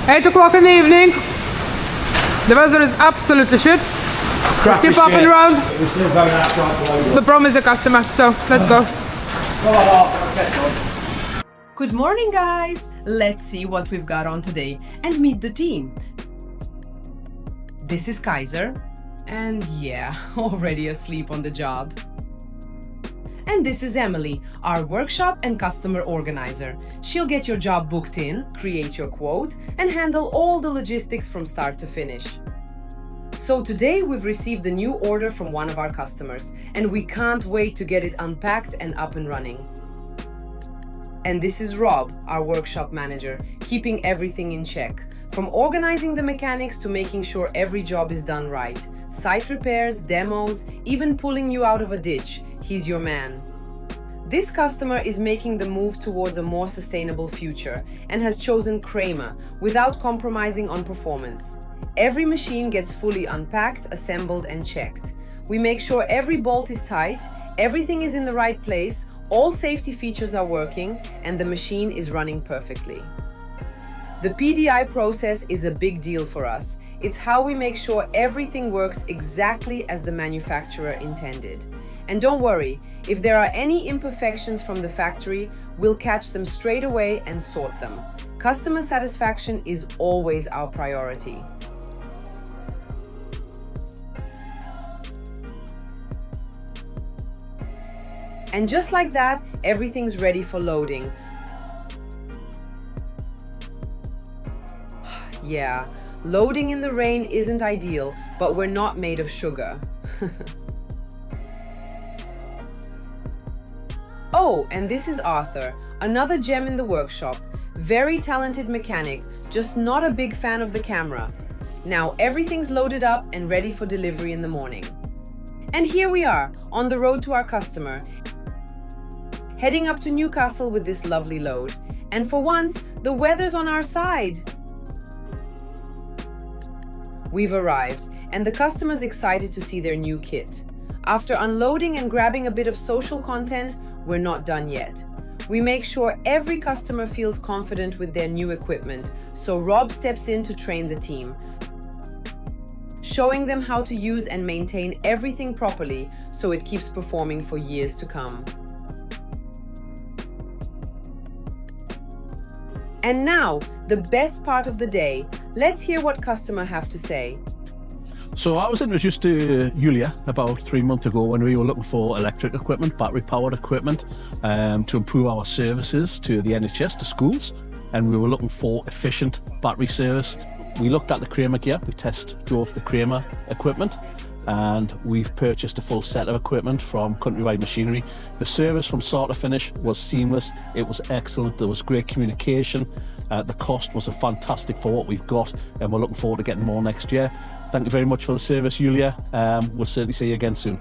8 o'clock in the evening. The weather is absolutely shit. Let's keep up and around. The problem is the customer, so let's go. Good morning, guys! Let's see what we've got on today and meet the team. This is Kaiser, and yeah, already asleep on the job. And this is Emily, our workshop and customer organizer. She'll get your job booked in, create your quote, and handle all the logistics from start to finish. So today we've received a new order from one of our customers, and we can't wait to get it unpacked and up and running. And this is Rob, our workshop manager, keeping everything in check. From organizing the mechanics to making sure every job is done right. Site repairs, demos, even pulling you out of a ditch. He's your man. This customer is making the move towards a more sustainable future and has chosen Kramer without compromising on performance. Every machine gets fully unpacked, assembled, and checked. We make sure every bolt is tight, everything is in the right place, all safety features are working, and the machine is running perfectly. The PDI process is a big deal for us. It's how we make sure everything works exactly as the manufacturer intended. And don't worry, if there are any imperfections from the factory, we'll catch them straight away and sort them. Customer satisfaction is always our priority. And just like that, everything's ready for loading. Yeah, loading in the rain isn't ideal, but we're not made of sugar. Oh, and this is Arthur, another gem in the workshop. Very talented mechanic, just not a big fan of the camera. Now everything's loaded up and ready for delivery in the morning. And here we are, on the road to our customer, heading up to Newcastle with this lovely load. And for once, the weather's on our side. We've arrived, and the customer's excited to see their new kit. After unloading and grabbing a bit of social content, we're not done yet. We make sure every customer feels confident with their new equipment, so Rob steps in to train the team, showing them how to use and maintain everything properly so it keeps performing for years to come. And now, the best part of the day. Let's hear what customer have to say. So I was introduced to Julia about 3 months ago when we were looking for electric equipment, battery powered equipment, to improve our services to the NHS, to schools, and we were looking for efficient battery service. We looked at the Kramer gear, we test drove the Kramer equipment, and we've purchased a full set of equipment from Countrywide Machinery. The service from start to finish was seamless, it was excellent, there was great communication, the cost was fantastic for what we've got, and we're looking forward to getting more next year. Thank you very much for the service, Julia. We'll certainly see you again soon.